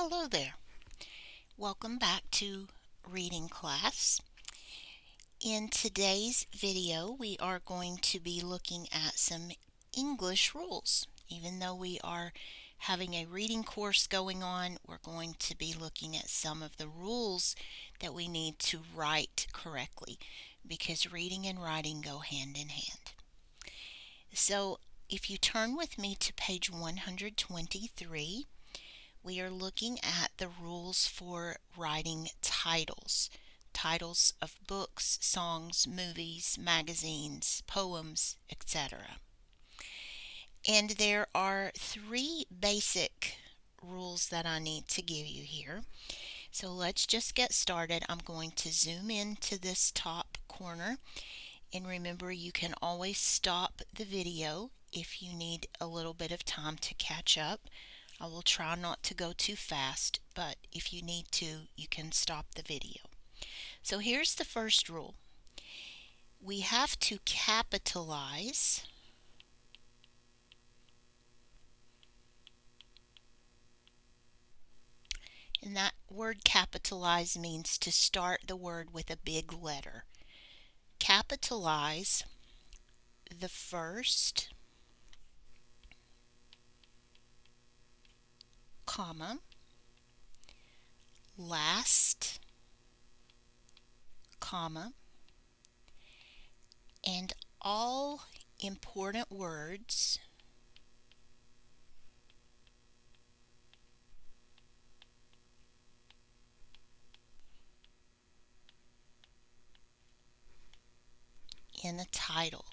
Hello there. Welcome back to reading class. In today's video, we are going to be looking at some English rules. Even though we are having a reading course going on, we're going to be looking at some of the rules that we need to write correctly because reading and writing go hand in hand. So if you turn with me to page 123, we are looking at the rules for writing titles. Titles of books, songs, movies, magazines, poems, etc. And there are three basic rules that I need to give you here. So let's just get started. I'm going to zoom into this top corner. And remember, you can always stop the video if you need a little bit of time to catch up. I will try not to go too fast, but if you need to, you can stop the video. So here's the first rule. We have to capitalize and that word capitalize means to start the word with a big letter. Capitalize the first comma, last comma, and all important words in a title.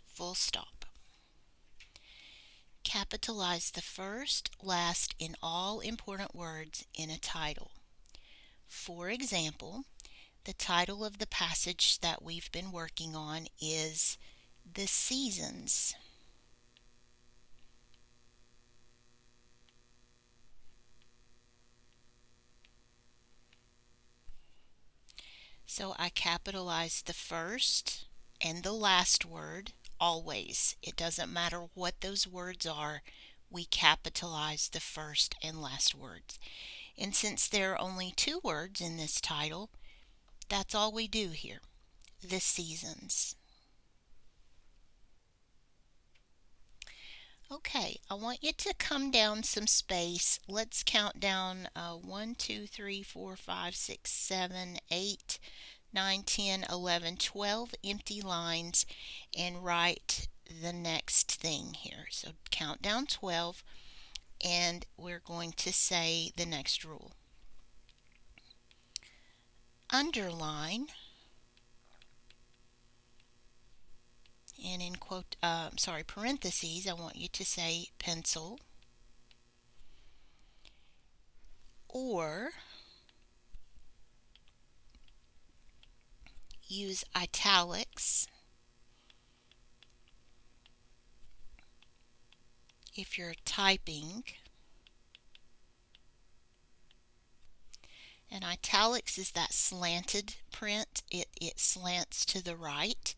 Full stop. Capitalize the first, last, and all important words in a title. For example, the title of the passage that we've been working on is The Seasons. So I capitalized the first and the last word always. It doesn't matter what those words are, we capitalize the first and last words. And since there are only two words in this title, that's all we do here. The Seasons. Okay, I want you to come down some space. Let's count down 1, 2, 3, 4, 5, 6, 7, 8, 9, 10, 11, 12 empty lines and write the next thing here. So count down 12 and we're going to say the next rule. Underline, and in parentheses, I want you to say pencil or use italics if you're typing. And italics is that slanted print. It slants to the right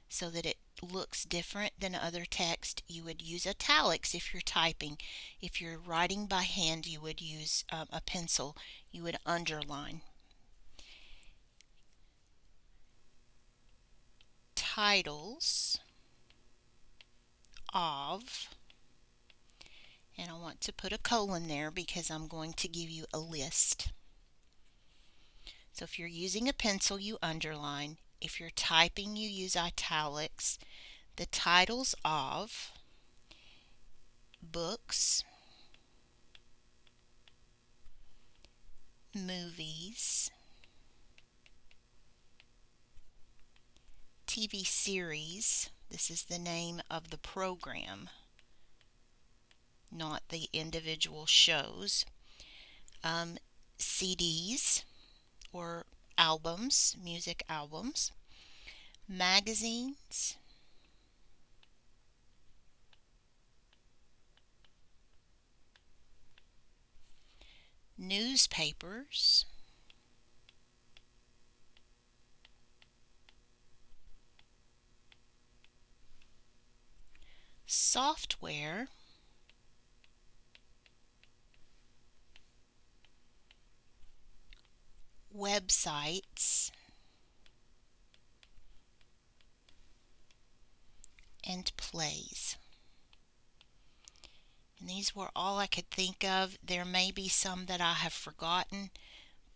so that it looks different than other text. You would use italics if you're typing. If you're writing by hand, you would use a pencil. You would underline. Titles of, and I want to put a colon there because I'm going to give you a list. So if you're using a pencil, you underline. If you're typing, you use italics. The titles of books, movies, TV series. This is the name of the program, not the individual shows. CDs or albums, music albums, magazines, newspapers, software websites and plays. And these were all I could think of. There may be some that I have forgotten,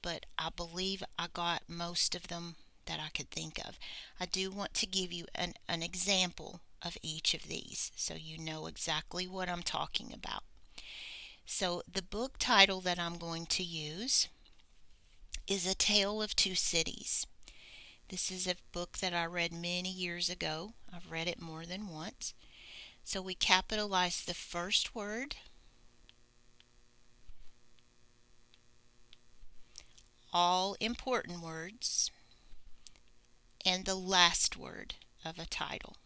but I believe I got most of them that I could think of. I do want to give you an example of each of these so you know exactly what I'm talking about. So the book title that I'm going to use is A Tale of Two Cities. This is a book that I read many years ago. I've read it more than once. So we capitalize the first word, all important words, and the last word of a title.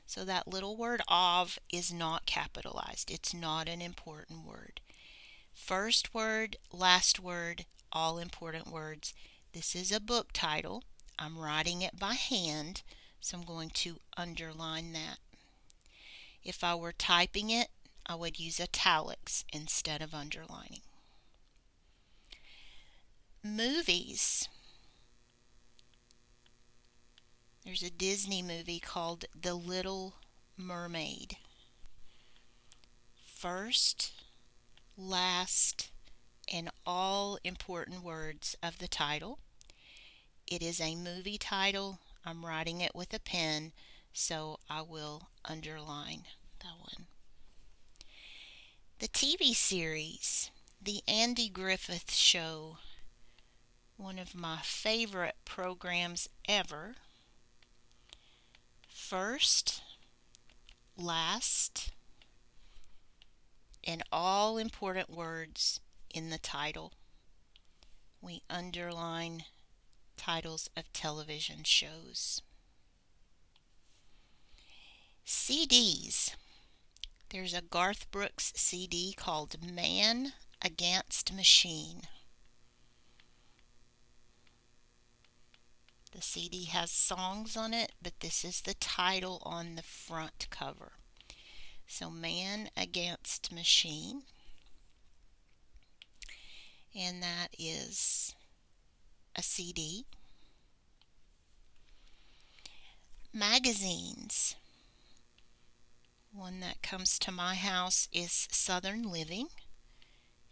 So that little word of is not capitalized. It's not an important word. First word, last word, all important words. This is a book title. I'm writing it by hand, so I'm going to underline that. If I were typing it, I would use italics instead of underlining. Movies. There's a Disney movie called The Little Mermaid. First, last, and all important words of the title. It is a movie title. I'm writing it with a pen, so I will underline that one. The TV series, The Andy Griffith Show, one of my favorite programs ever. First, last, and all important words in the title. We underline titles of television shows. CDs. There's a Garth Brooks CD called Man Against Machine. The CD has songs on it, but this is the title on the front cover. So Man Against Machine. And that is a CD. Magazines. One that comes to my house is Southern Living.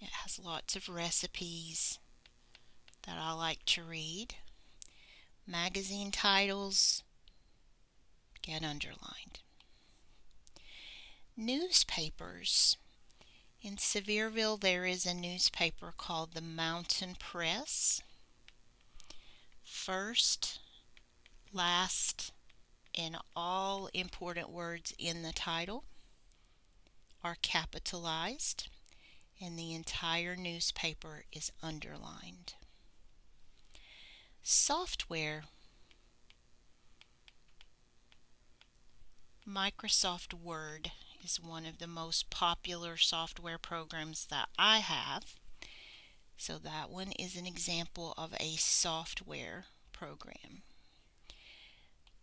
It has lots of recipes that I like to read. Magazine titles get underlined. Newspapers. In Sevierville, there is a newspaper called the Mountain Press. First, last, and all important words in the title are capitalized, and the entire newspaper is underlined. Software. Microsoft Word is one of the most popular software programs that I have. So that one is an example of a software program.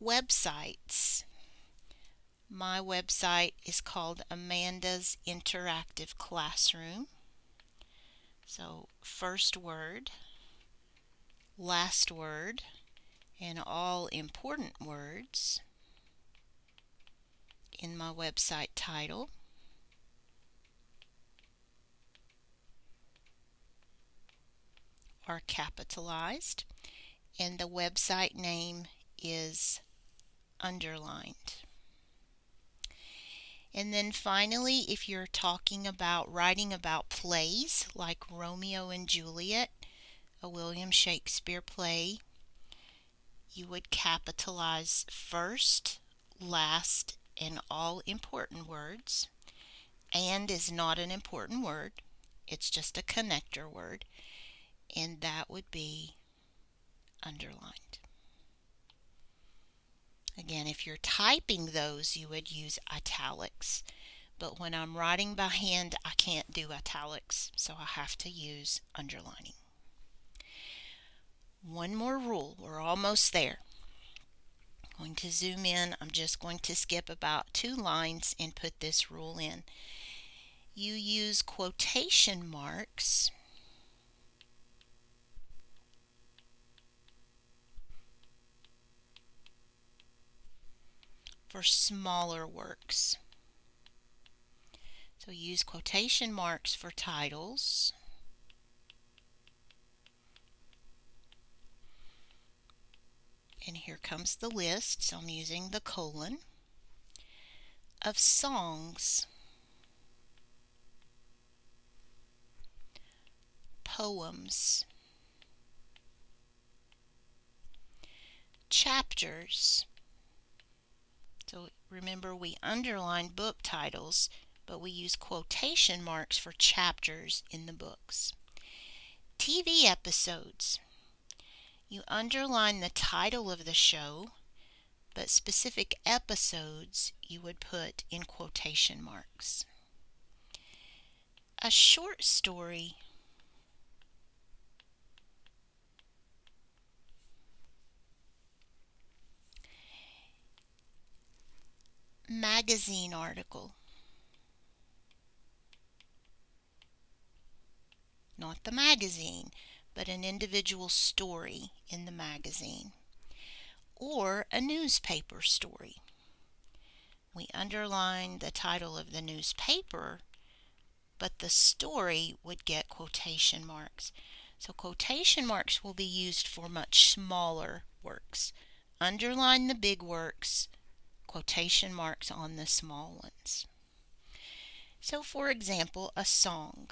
Websites. My website is called Amanda's Interactive Classroom. So first word, last word, and all important words in my website title. Are capitalized, and the website name is underlined. And then finally, if you're talking about writing about plays like Romeo and Juliet, a William Shakespeare play, you would capitalize first, last, and all important words. And is not an important word. It's just a connector word. And that would be underlined. Again, if you're typing those, you would use italics. But when I'm writing by hand, I can't do italics, so I have to use underlining. One more rule. We're almost there. Going to zoom in. I'm just going to skip about 2 lines and put this rule in. You use quotation marks for smaller works. So use quotation marks for titles. And here comes the list, so I'm using the colon, of songs, poems, chapters. So remember, we underline book titles, but we use quotation marks for chapters in the books. TV episodes. You underline the title of the show, but specific episodes you would put in quotation marks. A short story. Magazine article. Not the magazine, but an individual story in the magazine. Or a newspaper story. We underline the title of the newspaper, but the story would get quotation marks. So quotation marks will be used for much smaller works. Underline the big works, quotation marks on the small ones. So for example, a song,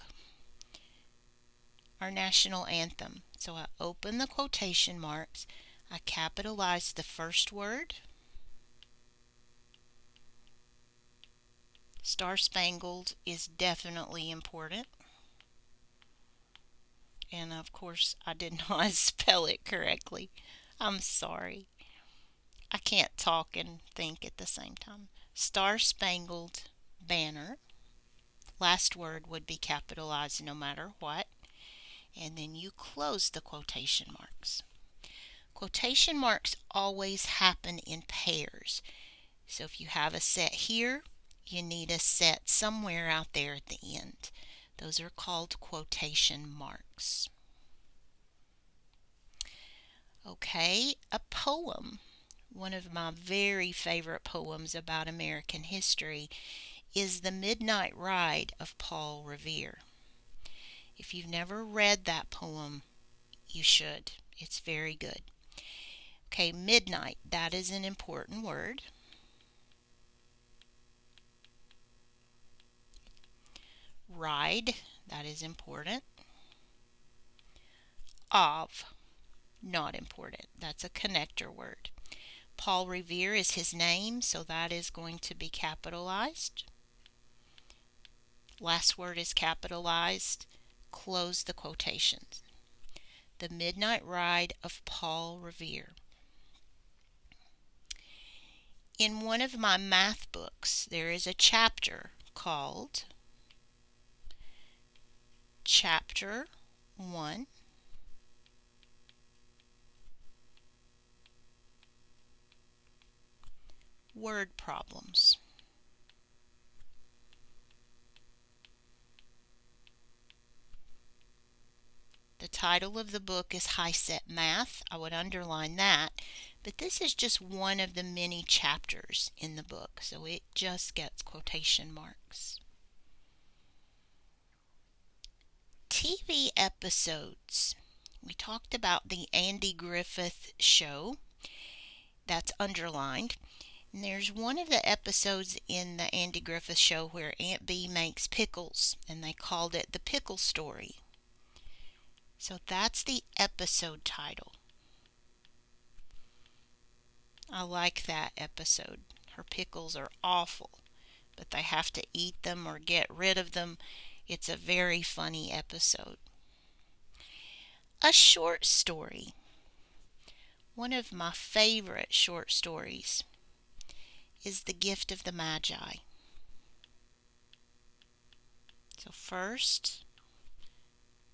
our national anthem. So I open the quotation marks, I capitalize the first word, Star Spangled is definitely important. And of course, I did not spell it correctly. I'm sorry. I can't talk and think at the same time. Star Spangled Banner. Last word would be capitalized no matter what. And then you close the quotation marks. Quotation marks always happen in pairs. So if you have a set here, you need a set somewhere out there at the end. Those are called quotation marks. Okay, a poem. One of my very favorite poems about American history is The Midnight Ride of Paul Revere. If you've never read that poem, you should. It's very good. Okay, midnight, that is an important word. Ride, that is important. Of, not important. That's a connector word. Paul Revere is his name, so that is going to be capitalized. Last word is capitalized. Close the quotations. The Midnight Ride of Paul Revere. In one of my math books, there is a chapter called Chapter 1, Word Problems. The title of the book is High Set Math. I would underline that, but this is just one of the many chapters in the book, so it just gets quotation marks. TV episodes. We talked about the Andy Griffith Show. That's underlined. And there's one of the episodes in the Andy Griffith Show where Aunt Bee makes pickles, and they called it The Pickle Story. So that's the episode title. I like that episode. Her pickles are awful, but they have to eat them or get rid of them. It's a very funny episode. A short story. One of my favorite short stories is The Gift of the Magi. So first,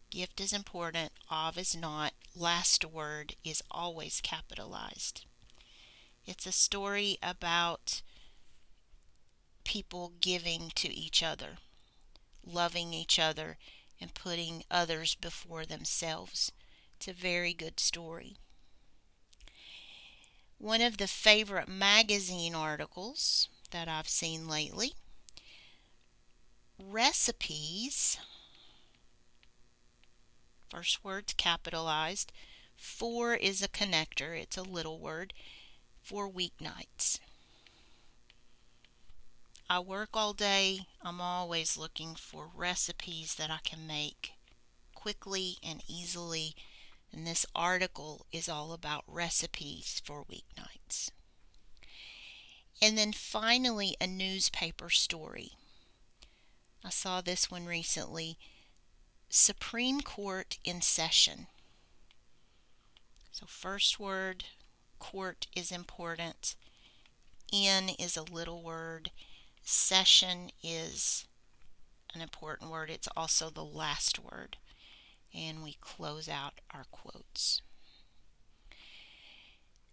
gift is important, of is not, last word is always capitalized. It's a story about people giving to each other, loving each other, and putting others before themselves. It's a very good story. One of the favorite magazine articles that I've seen lately, recipes, first word's capitalized, for is a connector, it's a little word, for weeknights. I work all day. I'm always looking for recipes that I can make quickly and easily, and this article is all about recipes for weeknights. And then finally, a newspaper story. I saw this one recently. Supreme Court in session. So first word, court is important. In is a little word. Session is an important word. It's also the last word. And we close out our quotes.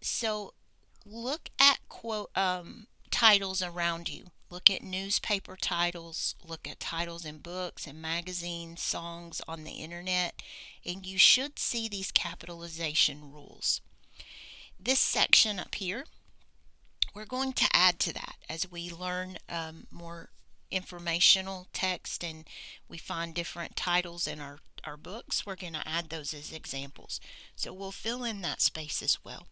So look at titles around you. Look at newspaper titles, look at titles in books and magazines, songs on the internet, and you should see these capitalization rules. This section up here, we're going to add to that as we learn more informational text and we find different titles in our books. We're going to add those as examples. So we'll fill in that space as well.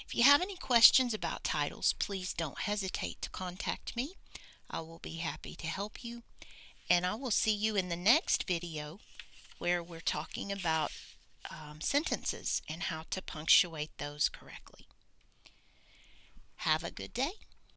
If you have any questions about titles, please don't hesitate to contact me. I will be happy to help you. And I will see you in the next video where we're talking about sentences and how to punctuate those correctly. Have a good day.